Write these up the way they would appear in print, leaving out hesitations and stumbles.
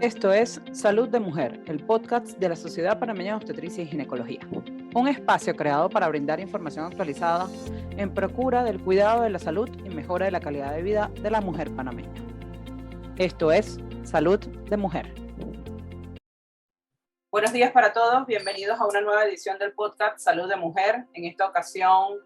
Esto es Salud de Mujer, el podcast de la Sociedad Panameña de Obstetricia y Ginecología. Un espacio creado para brindar información actualizada en procura del cuidado de la salud y mejora de la calidad de vida de la mujer panameña. Esto es Salud de Mujer. Buenos días para todos, bienvenidos a una nueva edición del podcast Salud de Mujer. En esta ocasión,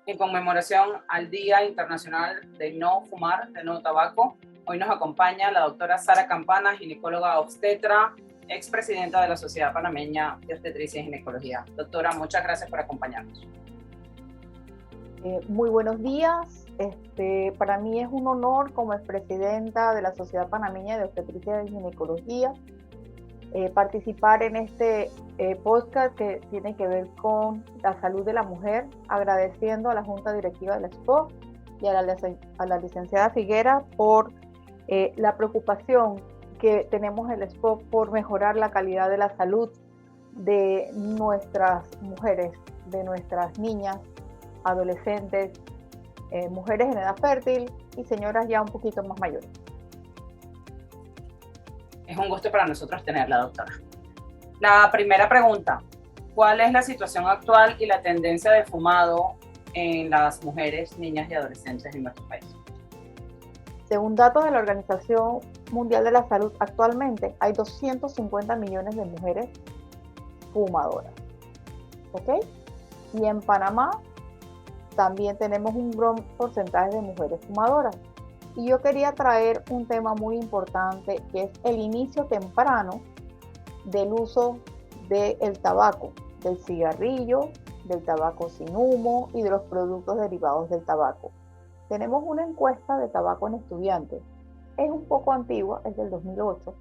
en conmemoración al Día Internacional de No Fumar, de No Tabaco. Hoy nos acompaña la doctora Sara Campana, ginecóloga obstetra, expresidenta de la Sociedad Panameña de Obstetricia y Ginecología. Doctora, muchas gracias por acompañarnos. Muy buenos días. Para mí es un honor como expresidenta de la Sociedad Panameña de Obstetricia y Ginecología participar en este podcast que tiene que ver con la salud de la mujer, agradeciendo a la Junta Directiva de la SPOG y a la licenciada Figuera por la preocupación que tenemos en la SPOG por mejorar la calidad de la salud de nuestras mujeres, de nuestras niñas, adolescentes, mujeres en edad fértil y señoras ya un poquito más mayores. Es un gusto para nosotros tenerla, doctora. La primera pregunta, ¿cuál es la situación actual y la tendencia de fumado en las mujeres, niñas y adolescentes en nuestro país? Según datos de la Organización Mundial de la Salud, actualmente hay 250 millones de mujeres fumadoras. ¿Ok? Y en Panamá también tenemos un gran porcentaje de mujeres fumadoras. Y yo quería traer un tema muy importante, que es el inicio temprano del uso del tabaco, del cigarrillo, del tabaco sin humo y de los productos derivados del tabaco. Tenemos una encuesta de tabaco en estudiantes. Es un poco antigua, es del 2008,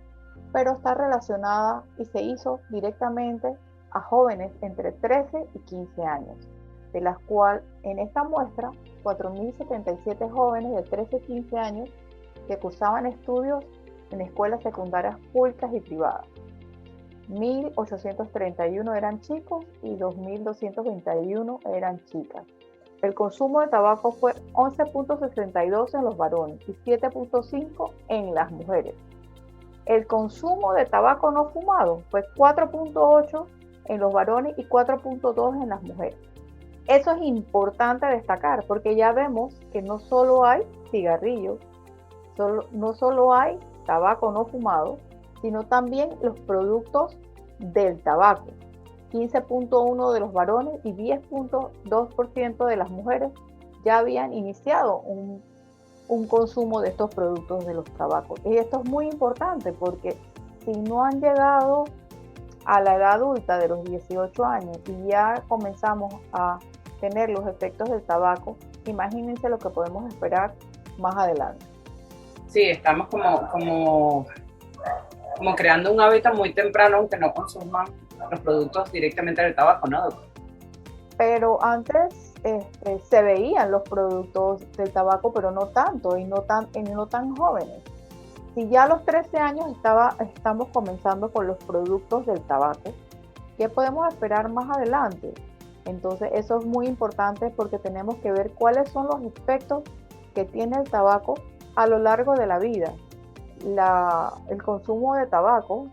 pero está relacionada y se hizo directamente a jóvenes entre 13 y 15 años, de las cuales en esta muestra 4.077 jóvenes de 13 y 15 años que cursaban estudios en escuelas secundarias públicas y privadas. 1.831 eran chicos y 2.221 eran chicas. El consumo de tabaco fue 11.62 en los varones y 7.5 en las mujeres. El consumo de tabaco no fumado fue 4.8 en los varones y 4.2 en las mujeres. Eso es importante destacar porque ya vemos que no solo hay cigarrillos, no solo hay tabaco no fumado, sino también los productos del tabaco. 15.1 de los varones y 10.2% de las mujeres ya habían iniciado un consumo de estos productos de los tabacos. Y esto es muy importante porque si no han llegado a la edad adulta de los 18 años y ya comenzamos a tener los efectos del tabaco, imagínense lo que podemos esperar más adelante. Sí, estamos como creando un hábito muy temprano, aunque no consuman los productos directamente del tabaco, ¿no, doctor? Pero antes se veían los productos del tabaco, pero no tanto y no tan jóvenes. Si ya a los 13 años estamos comenzando con los productos del tabaco, ¿qué podemos esperar más adelante? Entonces eso es muy importante porque tenemos que ver cuáles son los efectos que tiene el tabaco a lo largo de la vida. El consumo de tabaco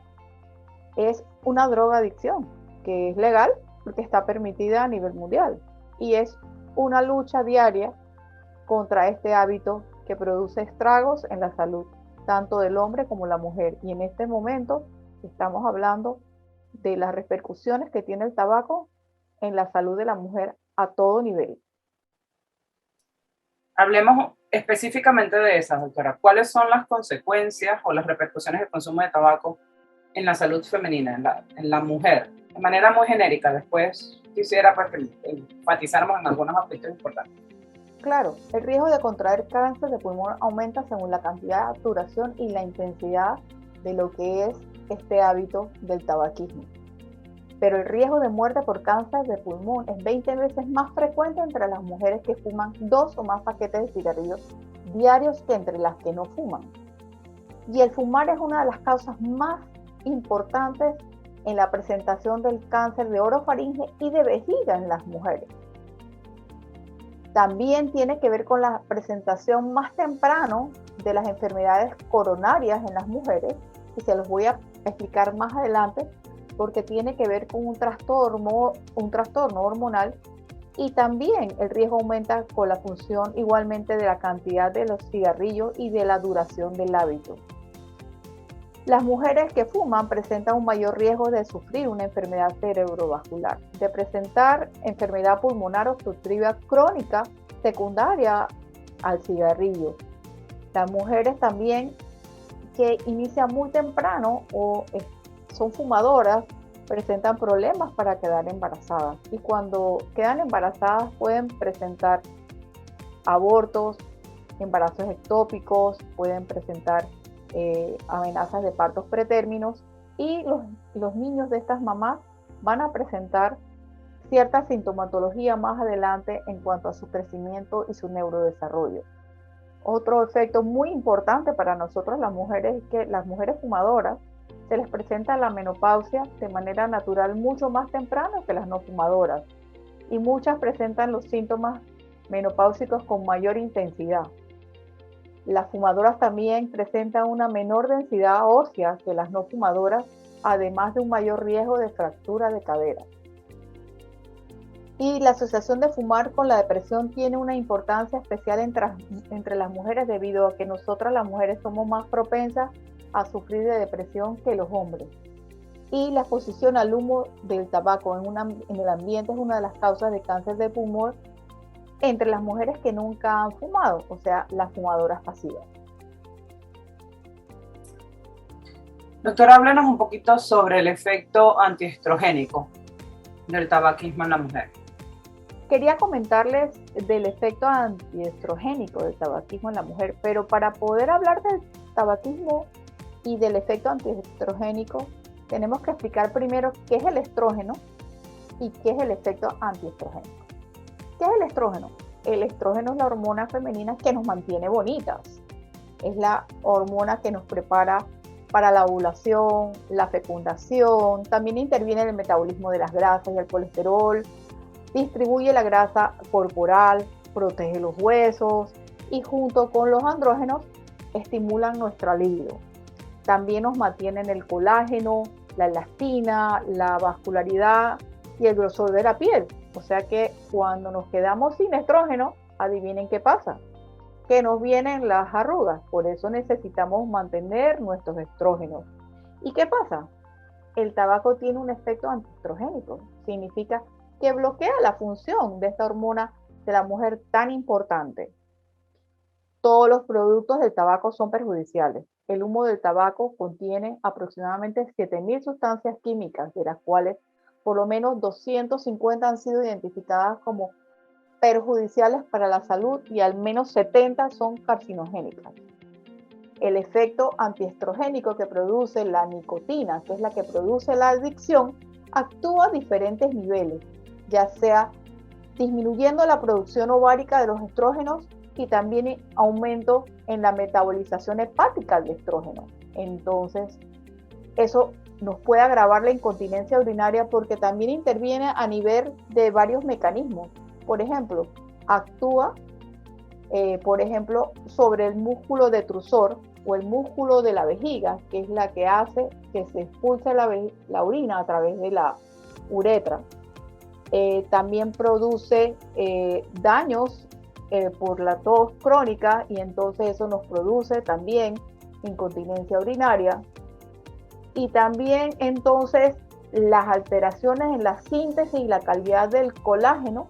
es una drogadicción que es legal porque está permitida a nivel mundial y es una lucha diaria contra este hábito que produce estragos en la salud tanto del hombre como la mujer, y en este momento estamos hablando de las repercusiones que tiene el tabaco en la salud de la mujer a todo nivel. Hablemos específicamente de esas, doctora. ¿Cuáles son las consecuencias o las repercusiones del consumo de tabaco en la salud femenina, en la mujer? De manera muy genérica, después quisiera que enfatizáramos en algunos aspectos importantes. Claro, el riesgo de contraer cáncer de pulmón aumenta según la cantidad, duración y la intensidad de lo que es este hábito del tabaquismo. Pero el riesgo de muerte por cáncer de pulmón es 20 veces más frecuente entre las mujeres que fuman 2 o más paquetes de cigarrillos diarios que entre las que no fuman. Y el fumar es una de las causas más importantes en la presentación del cáncer de orofaringe y de vejiga en las mujeres. También tiene que ver con la presentación más temprano de las enfermedades coronarias en las mujeres y se los voy a explicar más adelante porque tiene que ver con un trastorno hormonal, y también el riesgo aumenta con la función igualmente de la cantidad de los cigarrillos y de la duración del hábito. Las mujeres que fuman presentan un mayor riesgo de sufrir una enfermedad cerebrovascular, de presentar enfermedad pulmonar obstructiva crónica secundaria al cigarrillo. Las mujeres también que inician muy temprano o son fumadoras presentan problemas para quedar embarazadas, y cuando quedan embarazadas pueden presentar abortos, embarazos ectópicos, pueden presentar amenazas de partos pretérminos, y los niños de estas mamás van a presentar cierta sintomatología más adelante en cuanto a su crecimiento y su neurodesarrollo. Otro efecto muy importante para nosotros las mujeres es que las mujeres fumadoras se les presenta la menopausia de manera natural mucho más temprano que las no fumadoras, y muchas presentan los síntomas menopáusicos con mayor intensidad. Las fumadoras también presentan una menor densidad ósea que las no fumadoras, además de un mayor riesgo de fractura de cadera. Y la asociación de fumar con la depresión tiene una importancia especial entre las mujeres, debido a que nosotras las mujeres somos más propensas a sufrir de depresión que los hombres. Y la exposición al humo del tabaco en el ambiente es una de las causas de cáncer de pulmón entre las mujeres que nunca han fumado, o sea, las fumadoras pasivas. Doctora, háblanos un poquito sobre el efecto antiestrogénico del tabaquismo en la mujer. Quería comentarles del efecto antiestrogénico del tabaquismo en la mujer, pero para poder hablar del tabaquismo y del efecto antiestrogénico, tenemos que explicar primero qué es el estrógeno y qué es el efecto antiestrogénico. ¿Qué es el estrógeno? El estrógeno es la hormona femenina que nos mantiene bonitas. Es la hormona que nos prepara para la ovulación, la fecundación, también interviene en el metabolismo de las grasas y el colesterol, distribuye la grasa corporal, protege los huesos y junto con los andrógenos estimulan nuestra libido. También nos mantienen el colágeno, la elastina, la vascularidad y el grosor de la piel. O sea que cuando nos quedamos sin estrógeno, adivinen qué pasa, que nos vienen las arrugas. Por eso necesitamos mantener nuestros estrógenos. ¿Y qué pasa? El tabaco tiene un efecto antiestrogénico. Significa que bloquea la función de esta hormona de la mujer tan importante. Todos los productos del tabaco son perjudiciales. El humo del tabaco contiene aproximadamente 7.000 sustancias químicas, de las cuales por lo menos 250 han sido identificadas como perjudiciales para la salud y al menos 70 son carcinogénicas. El efecto antiestrogénico que produce la nicotina, que es la que produce la adicción, actúa a diferentes niveles, ya sea disminuyendo la producción ovárica de los estrógenos y también aumento en la metabolización hepática del estrógeno. Entonces, eso nos puede agravar la incontinencia urinaria porque también interviene a nivel de varios mecanismos. Por ejemplo, actúa sobre el músculo detrusor o el músculo de la vejiga, que es la que hace que se expulse la orina a través de la uretra. También produce daños por la tos crónica, y entonces eso nos produce también incontinencia urinaria. Y también entonces las alteraciones en la síntesis y la calidad del colágeno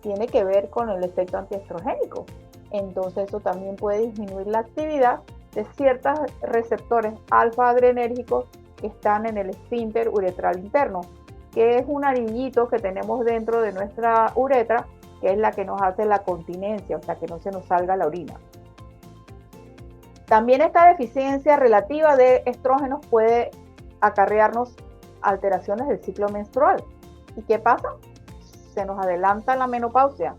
tiene que ver con el efecto antiestrogénico. Entonces eso también puede disminuir la actividad de ciertos receptores alfa adrenérgicos que están en el esfínter uretral interno, que es un anillito que tenemos dentro de nuestra uretra, que es la que nos hace la continencia, o sea, que no se nos salga la orina. También esta deficiencia relativa de estrógenos puede acarrearnos alteraciones del ciclo menstrual. ¿Y qué pasa? Se nos adelanta la menopausia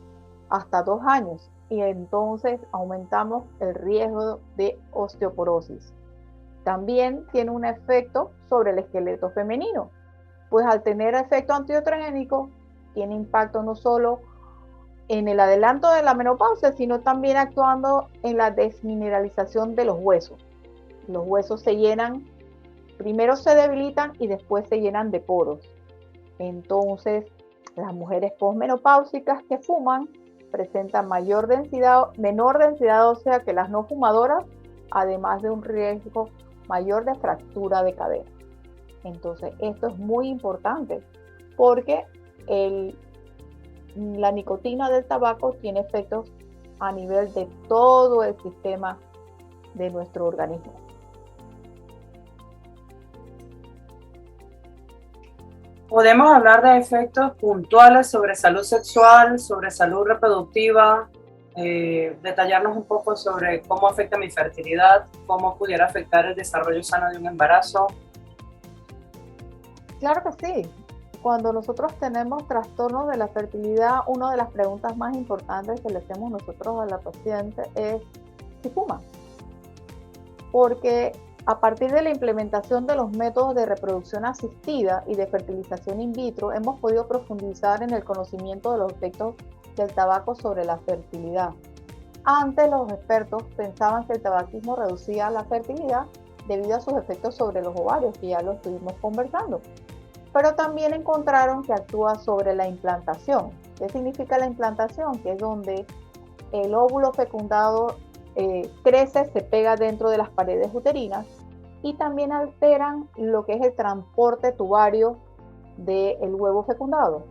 hasta 2 años y entonces aumentamos el riesgo de osteoporosis. También tiene un efecto sobre el esqueleto femenino, pues al tener efecto antiestrogénico tiene impacto no solo en el adelanto de la menopausia, sino también actuando en la desmineralización de los huesos. Los huesos se llenan primero se debilitan y después se llenan de poros. Entonces, las mujeres posmenopáusicas que fuman presentan menor densidad ósea que las no fumadoras, además de un riesgo mayor de fractura de cadera. Entonces, esto es muy importante porque la nicotina del tabaco tiene efectos a nivel de todo el sistema de nuestro organismo. Podemos hablar de efectos puntuales sobre salud sexual, sobre salud reproductiva, detallarnos un poco sobre cómo afecta mi fertilidad, cómo pudiera afectar el desarrollo sano de un embarazo. Claro que sí. Cuando nosotros tenemos trastornos de la fertilidad, una de las preguntas más importantes que le hacemos nosotros a la paciente es si fuma. Porque a partir de la implementación de los métodos de reproducción asistida y de fertilización in vitro, hemos podido profundizar en el conocimiento de los efectos del tabaco sobre la fertilidad. Antes los expertos pensaban que el tabaquismo reducía la fertilidad debido a sus efectos sobre los ovarios, que ya lo estuvimos conversando. Pero también encontraron que actúa sobre la implantación. ¿Qué significa la implantación? Que es donde el óvulo fecundado crece, se pega dentro de las paredes uterinas, y también alteran lo que es el transporte tubario del huevo fecundado.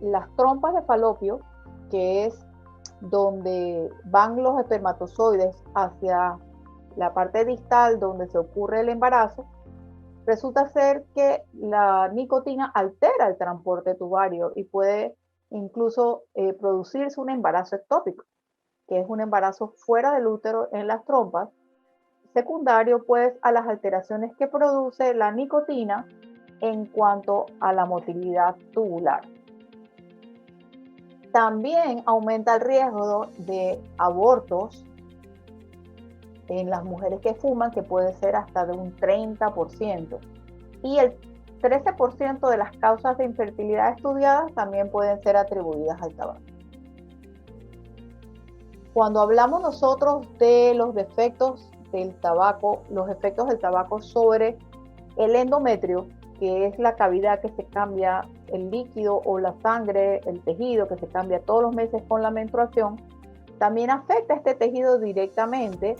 Las trompas de falopio, que es donde van los espermatozoides hacia la parte distal donde se ocurre el embarazo, resulta ser que la nicotina altera el transporte tubario y puede incluso producirse un embarazo ectópico, que es un embarazo fuera del útero en las trompas, secundario pues a las alteraciones que produce la nicotina en cuanto a la motilidad tubular. También aumenta el riesgo de abortos en las mujeres que fuman, que puede ser hasta de un 30%. Y el 13% de las causas de infertilidad estudiadas también pueden ser atribuidas al tabaco. Cuando hablamos nosotros de los efectos del tabaco sobre el endometrio, que es la cavidad que se cambia el líquido o la sangre, el tejido que se cambia todos los meses con la menstruación, también afecta este tejido directamente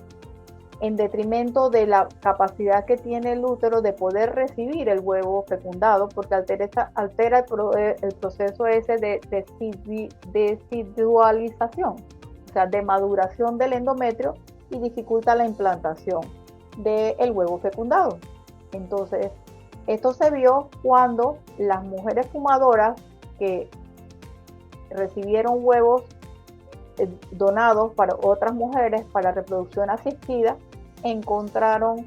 en detrimento de la capacidad que tiene el útero de poder recibir el huevo fecundado, porque altera el proceso ese de desidualización, o sea, de maduración del endometrio, y dificulta la implantación del huevo fecundado. Entonces, esto se vio cuando las mujeres fumadoras que recibieron huevos donados para otras mujeres para reproducción asistida, encontraron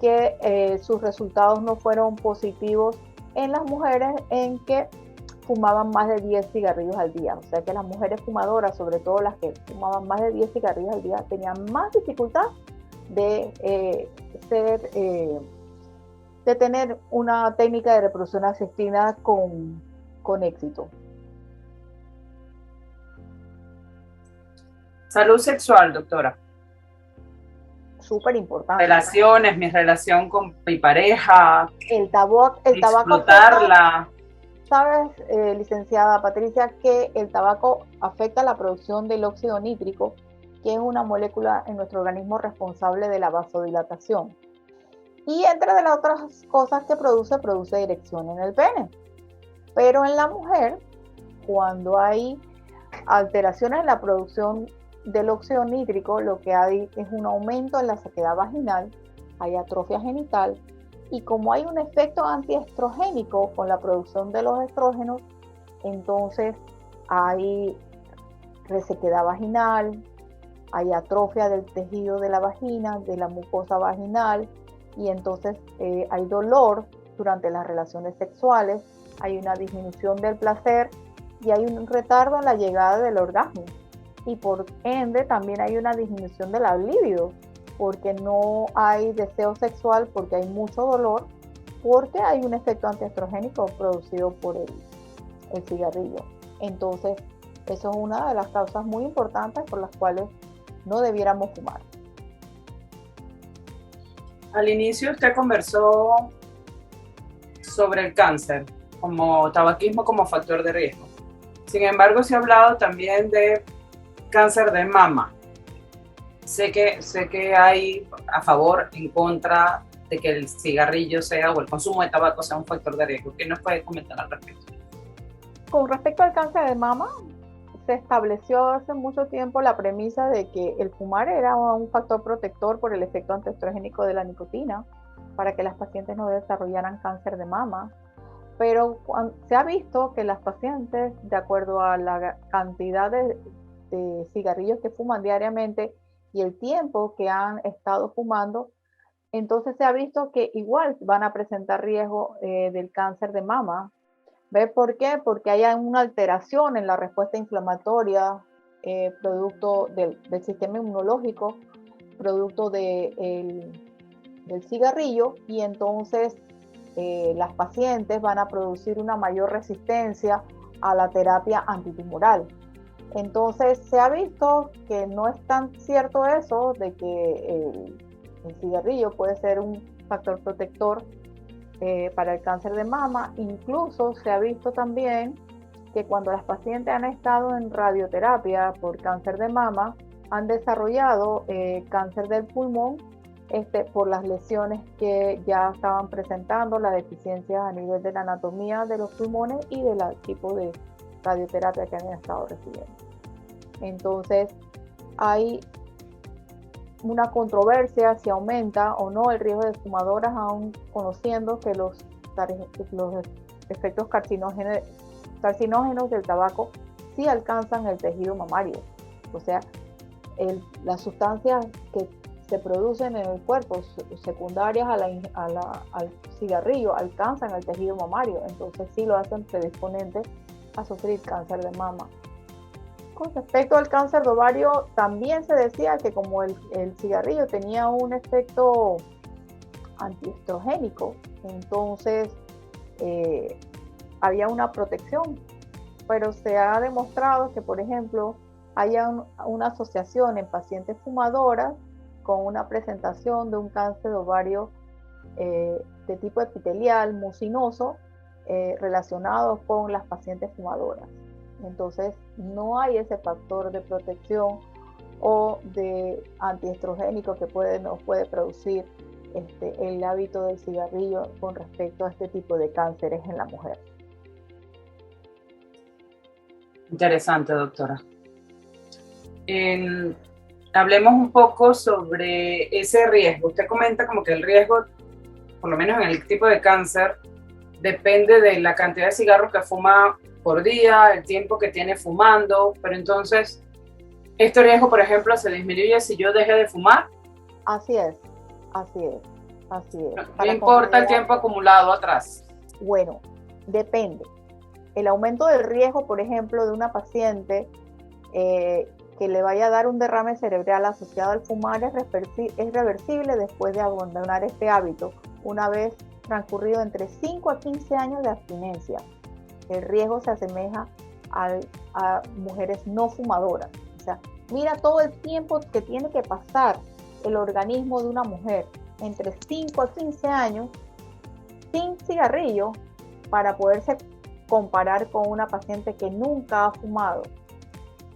que sus resultados no fueron positivos en las mujeres en que fumaban más de 10 cigarrillos al día. O sea que las mujeres fumadoras, sobre todo las que fumaban más de 10 cigarrillos al día, tenían más dificultad de tener una técnica de reproducción asistida con éxito. Salud sexual, doctora. Súper importante. Relaciones, mi relación con mi pareja. El tabaco. Disfrutarla. Sabes, licenciada Patricia, que el tabaco afecta la producción del óxido nítrico, que es una molécula en nuestro organismo responsable de la vasodilatación. Y entre las otras cosas que produce erección en el pene. Pero en la mujer, cuando hay alteraciones en la producción del óxido nítrico, lo que hay es un aumento en la sequedad vaginal, hay atrofia genital, y como hay un efecto antiestrogénico con la producción de los estrógenos, entonces hay resequedad vaginal, hay atrofia del tejido de la vagina, de la mucosa vaginal, y entonces hay dolor durante las relaciones sexuales, hay una disminución del placer y hay un retardo en la llegada del orgasmo. Y por ende también hay una disminución de la libido, porque no hay deseo sexual, porque hay mucho dolor, porque hay un efecto antiestrogénico producido por el cigarrillo. Entonces, eso es una de las causas muy importantes por las cuales no debiéramos fumar. Al inicio usted conversó sobre el cáncer como tabaquismo como factor de riesgo. Sin embargo, se ha hablado también de cáncer de mama. Sé que hay a favor, en contra de que el cigarrillo sea o el consumo de tabaco sea un factor de riesgo. ¿Qué nos puede comentar al respecto? Con respecto al cáncer de mama, se estableció hace mucho tiempo la premisa de que el fumar era un factor protector por el efecto antiestrogénico de la nicotina para que las pacientes no desarrollaran cáncer de mama. Pero se ha visto que las pacientes, de acuerdo a la cantidad de cigarrillos que fuman diariamente y el tiempo que han estado fumando, entonces se ha visto que igual van a presentar riesgo del cáncer de mama. ¿Ves por qué? Porque hay una alteración en la respuesta inflamatoria, producto del sistema inmunológico, producto del cigarrillo, y entonces las pacientes van a producir una mayor resistencia a la terapia antitumoral. Entonces se ha visto que no es tan cierto eso de que el cigarrillo puede ser un factor protector para el cáncer de mama. Incluso se ha visto también que cuando las pacientes han estado en radioterapia por cáncer de mama, han desarrollado cáncer del pulmón por las lesiones que ya estaban presentando, las deficiencias a nivel de la anatomía de los pulmones y del tipo de radioterapia que han estado recibiendo. Entonces, hay una controversia si aumenta o no el riesgo de fumadoras, aún conociendo que los efectos carcinógenos del tabaco sí alcanzan el tejido mamario. O sea, las sustancias que se producen en el cuerpo secundarias al cigarrillo alcanzan el tejido mamario, entonces sí lo hacen predisponente a sufrir cáncer de mama. Con respecto al cáncer de ovario, también se decía que como el cigarrillo tenía un efecto antiestrogénico, entonces había una protección, pero se ha demostrado que, por ejemplo, haya una asociación en pacientes fumadoras con una presentación de un cáncer de ovario de tipo epitelial mucinoso relacionado con las pacientes fumadoras. Entonces, no hay ese factor de protección o de antiestrogénico que nos puede producir el hábito del cigarrillo con respecto a este tipo de cánceres en la mujer. Interesante, doctora. Hablemos un poco sobre ese riesgo. Usted comenta como que el riesgo, por lo menos en el tipo de cáncer, depende de la cantidad de cigarros que fuma por día, el tiempo que tiene fumando, pero entonces, ¿este riesgo, por ejemplo, se disminuye si yo dejé de fumar? Así es, así es, así es. No importa el tiempo acumulado atrás. Bueno, depende. El aumento del riesgo, por ejemplo, de una paciente que le vaya a dar un derrame cerebral asociado al fumar es reversible después de abandonar este hábito, una vez transcurrido entre 5 a 15 años de abstinencia. El riesgo se asemeja a mujeres no fumadoras. O sea, mira todo el tiempo que tiene que pasar el organismo de una mujer entre 5 a 15 años sin cigarrillo para poderse comparar con una paciente que nunca ha fumado.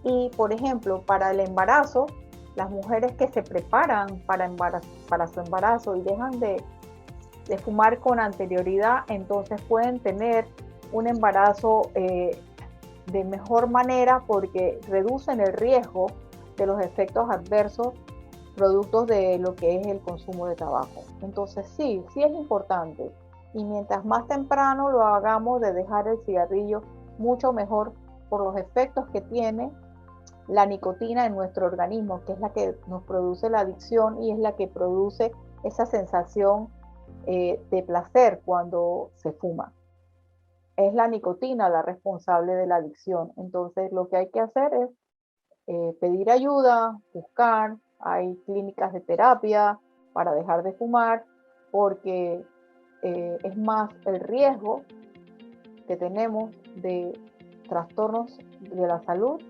Y, por ejemplo, para el embarazo, las mujeres que se preparan para su embarazo y dejan de fumar con anterioridad, entonces pueden tener un embarazo de mejor manera porque reducen el riesgo de los efectos adversos productos de lo que es el consumo de tabaco. Entonces sí es importante. Y mientras más temprano lo hagamos de dejar el cigarrillo, mucho mejor por los efectos que tiene la nicotina en nuestro organismo, que es la que nos produce la adicción y es la que produce esa sensación de placer cuando se fuma. Es la nicotina la responsable de la adicción. Entonces lo que hay que hacer es pedir ayuda, buscar, hay clínicas de terapia para dejar de fumar, porque es más el riesgo que tenemos de trastornos de la salud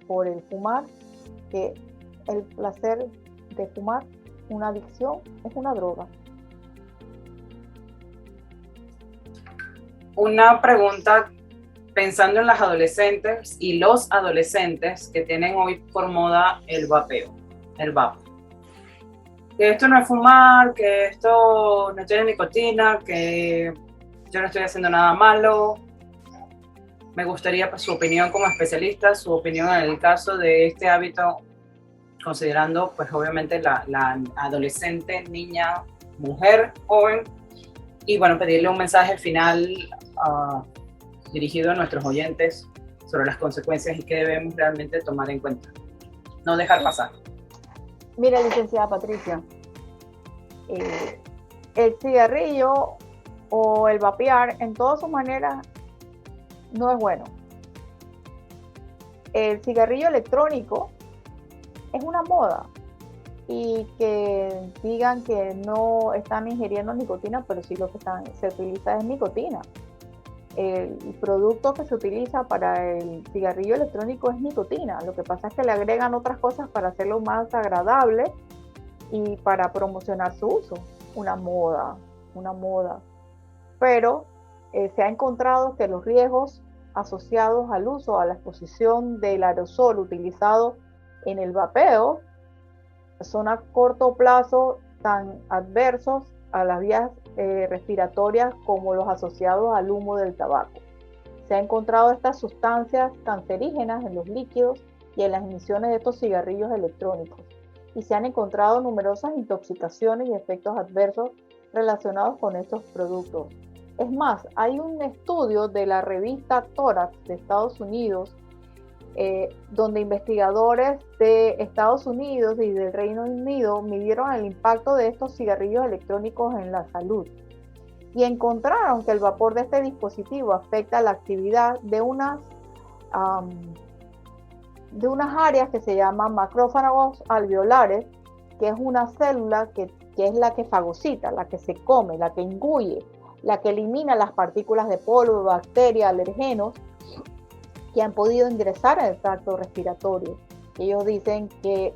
por el fumar que el placer de fumar. Una adicción es una droga. una pregunta pensando en las adolescentes y los adolescentes que tienen hoy por moda el vapeo, el vape. Que esto no es fumar, que esto no tiene nicotina, que yo no estoy haciendo nada malo. Me gustaría pues, su opinión como especialista, su opinión en el caso de este hábito, considerando pues obviamente la adolescente, niña, mujer, joven, y bueno, pedirle un mensaje final dirigido a nuestros oyentes sobre las consecuencias y qué debemos realmente tomar en cuenta. No dejar pasar. Mira, licenciada Patricia, el cigarrillo o el vapear en todas sus maneras no es bueno. El cigarrillo electrónico es una moda y que digan que no están ingiriendo nicotina, pero sí lo que se utiliza es nicotina. El producto que se utiliza para el cigarrillo electrónico es nicotina. Lo que pasa es que le agregan otras cosas para hacerlo más agradable y para promocionar su uso. Una moda. Pero se ha encontrado que los riesgos asociados al uso, a la exposición del aerosol utilizado en el vapeo, son a corto plazo tan adversos a las vías respiratorias como los asociados al humo del tabaco. Se han encontrado estas sustancias cancerígenas en los líquidos y en las emisiones de estos cigarrillos electrónicos, y se han encontrado numerosas intoxicaciones y efectos adversos relacionados con estos productos. Es más, hay un estudio de la revista Thorax de Estados Unidos, donde investigadores de Estados Unidos y del Reino Unido midieron el impacto de estos cigarrillos electrónicos en la salud y encontraron que el vapor de este dispositivo afecta la actividad de unas áreas que se llaman macrófagos alveolares, que es una célula que es la que fagocita, la que se come, la que engulle, la que elimina las partículas de polvo, bacterias, alergenos que han podido ingresar al tracto respiratorio. Ellos dicen que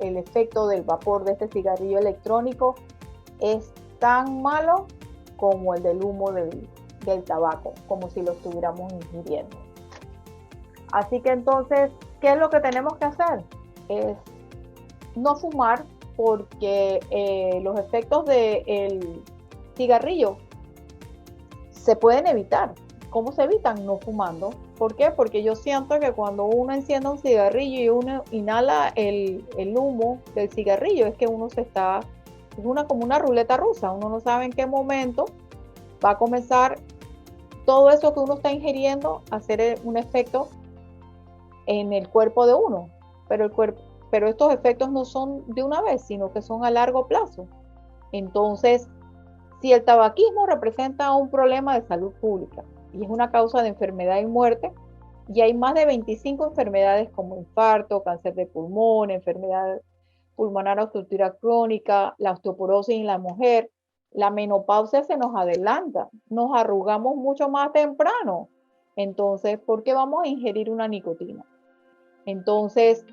el efecto del vapor de este cigarrillo electrónico es tan malo como el del humo del tabaco, como si lo estuviéramos ingiriendo. Así que entonces, ¿qué es lo que tenemos que hacer? Es no fumar, porque los efectos del cigarrillo se pueden evitar. ¿Cómo se evitan? No fumando. ¿Por qué? Porque yo siento que cuando uno enciende un cigarrillo y uno inhala el humo del cigarrillo, es que uno como una ruleta rusa. Uno no sabe en qué momento va a comenzar todo eso que uno está ingiriendo a hacer un efecto en el cuerpo de uno. Pero estos efectos no son de una vez, sino que son a largo plazo. Entonces, si el tabaquismo representa un problema de salud pública y es una causa de enfermedad y muerte, y hay más de 25 enfermedades como infarto, cáncer de pulmón, enfermedad pulmonar obstructiva crónica, la osteoporosis en la mujer, la menopausia se nos adelanta, nos arrugamos mucho más temprano. Entonces, ¿por qué vamos a ingerir una nicotina? Entonces,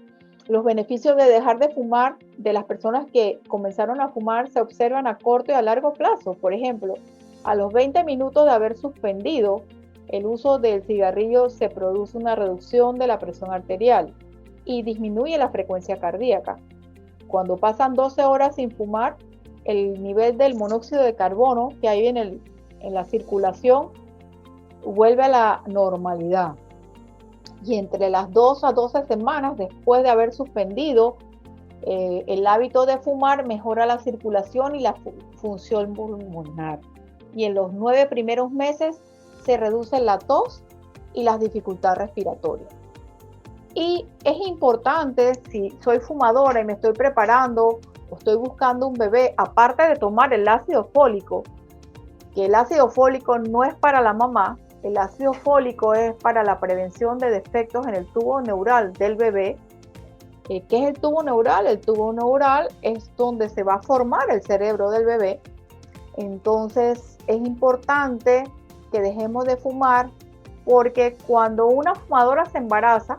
los beneficios de dejar de fumar de las personas que comenzaron a fumar se observan a corto y a largo plazo. Por ejemplo, a los 20 minutos de haber suspendido el uso del cigarrillo se produce una reducción de la presión arterial y disminuye la frecuencia cardíaca. Cuando pasan 12 horas sin fumar, el nivel del monóxido de carbono que hay en la circulación vuelve a la normalidad. Y entre las 2 a 12 semanas después de haber suspendido el hábito de fumar, mejora la circulación y la función pulmonar. Y en los 9 primeros meses se reduce la tos y las dificultades respiratorias. Y es importante, si soy fumadora y me estoy preparando o estoy buscando un bebé, aparte de tomar el ácido fólico, que el ácido fólico no es para la mamá, el ácido fólico es para la prevención de defectos en el tubo neural del bebé. ¿Qué es el tubo neural? El tubo neural es donde se va a formar el cerebro del bebé. Entonces es importante que dejemos de fumar, porque cuando una fumadora se embaraza,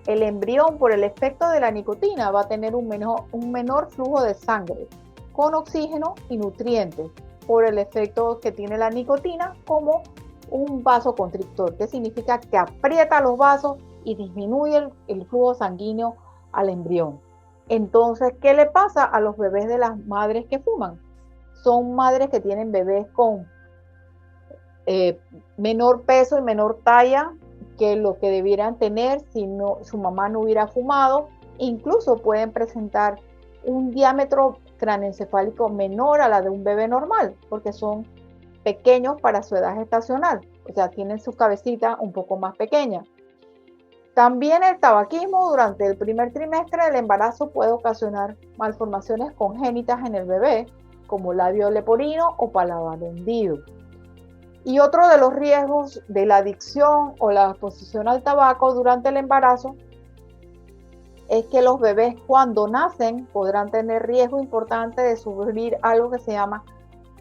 el embrión, por el efecto de la nicotina, va a tener un menor flujo de sangre con oxígeno y nutrientes por el efecto que tiene la nicotina como un vasoconstrictor, que significa que aprieta los vasos y disminuye el flujo sanguíneo al embrión. Entonces, ¿qué le pasa a los bebés de las madres que fuman? Son madres que tienen bebés con menor peso y menor talla que lo que debieran tener si su mamá no hubiera fumado. Incluso pueden presentar un diámetro cráneoencefálico menor a la de un bebé normal, porque son pequeños para su edad gestacional, o sea, tienen su cabecita un poco más pequeña. También el tabaquismo durante el primer trimestre del embarazo puede ocasionar malformaciones congénitas en el bebé, como labio leporino o paladar hendido. Y otro de los riesgos de la adicción o la exposición al tabaco durante el embarazo es que los bebés cuando nacen podrán tener riesgo importante de sufrir algo que se llama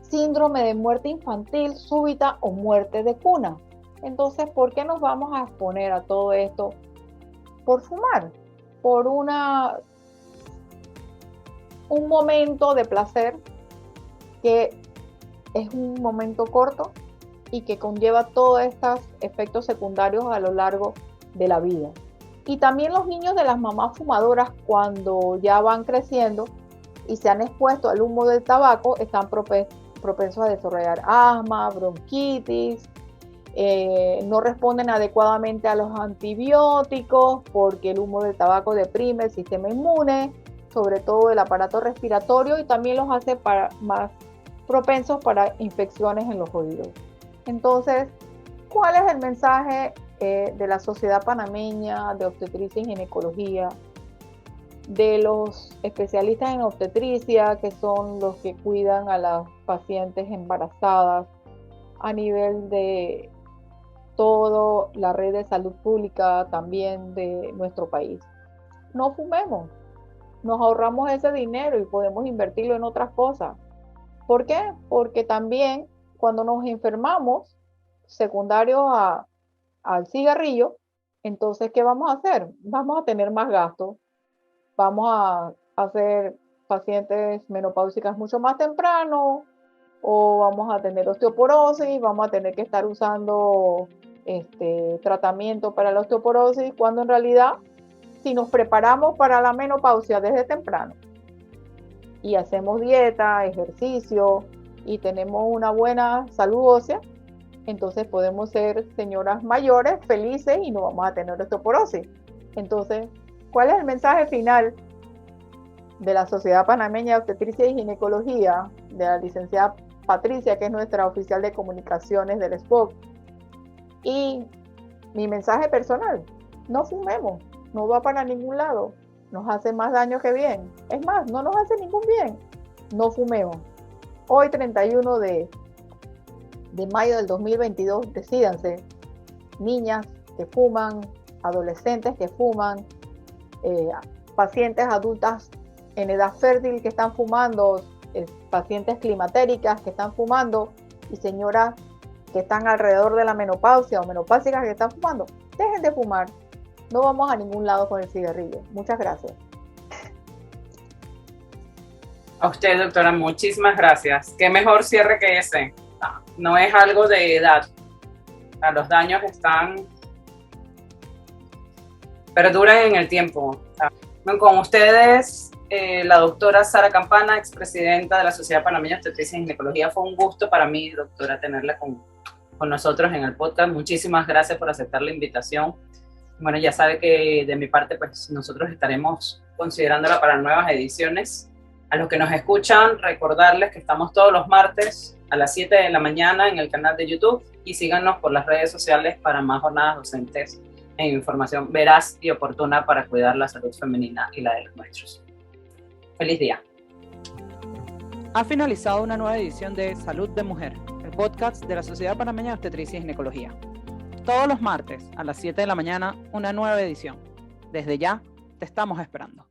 síndrome de muerte infantil súbita o muerte de cuna. Entonces, ¿por qué nos vamos a exponer a todo esto? Por fumar, por un momento de placer que es un momento corto y que conlleva todos estos efectos secundarios a lo largo de la vida. Y también los niños de las mamás fumadoras, cuando ya van creciendo y se han expuesto al humo del tabaco, están propensos a desarrollar asma, bronquitis, no responden adecuadamente a los antibióticos porque el humo del tabaco deprime el sistema inmune, sobre todo el aparato respiratorio, y también los hace más propensos para infecciones en los oídos. Entonces, ¿cuál es el mensaje de la Sociedad Panameña de Obstetricia y Ginecología, de los especialistas en obstetricia, que son los que cuidan a las pacientes embarazadas a nivel de toda la red de salud pública también de nuestro país? No fumemos, nos ahorramos ese dinero y podemos invertirlo en otras cosas. ¿Por qué? Porque también cuando nos enfermamos, secundario al cigarrillo, entonces, ¿qué vamos a hacer? Vamos a tener más gastos, vamos a hacer pacientes menopáusicas mucho más temprano, o vamos a tener osteoporosis, vamos a tener que estar usando tratamiento para la osteoporosis, cuando en realidad, si nos preparamos para la menopausia desde temprano y hacemos dieta, ejercicio y tenemos una buena salud ósea, entonces podemos ser señoras mayores, felices, y no vamos a tener osteoporosis. Entonces, ¿cuál es el mensaje final de la Sociedad Panameña de Obstetricia y Ginecología, de la licenciada Patricia, que es nuestra oficial de comunicaciones del SPOC? Y mi mensaje personal: no fumemos, no va para ningún lado, nos hace más daño que bien. Es más, no nos hace ningún bien. No fumemos. Hoy, 31 de mayo del 2022, decídanse, niñas que fuman, adolescentes que fuman, pacientes adultas en edad fértil que están fumando, pacientes climatéricas que están fumando, y señoras que están alrededor de la menopausia o menopáusicas que están fumando. Dejen de fumar, no vamos a ningún lado con el cigarrillo. Muchas gracias. A usted, doctora, muchísimas gracias. Qué mejor cierre que ese. No es algo de edad. Los daños perduran en el tiempo. Con ustedes, la doctora Sara Campana, expresidenta de la Sociedad Panameña de Obstetricia y Ginecología. Fue un gusto para mí, doctora, tenerla con nosotros en el podcast. Muchísimas gracias por aceptar la invitación. Bueno, ya sabe que de mi parte, pues nosotros estaremos considerándola para nuevas ediciones. A los que nos escuchan, recordarles que estamos todos los martes a las 7 de la mañana en el canal de YouTube, y síganos por las redes sociales para más jornadas docentes en información veraz y oportuna para cuidar la salud femenina y la de los nuestros. ¡Feliz día! Ha finalizado una nueva edición de Salud de Mujer, el podcast de la Sociedad Panameña de Obstetricia y Ginecología. Todos los martes a las 7 de la mañana, una nueva edición. Desde ya, te estamos esperando.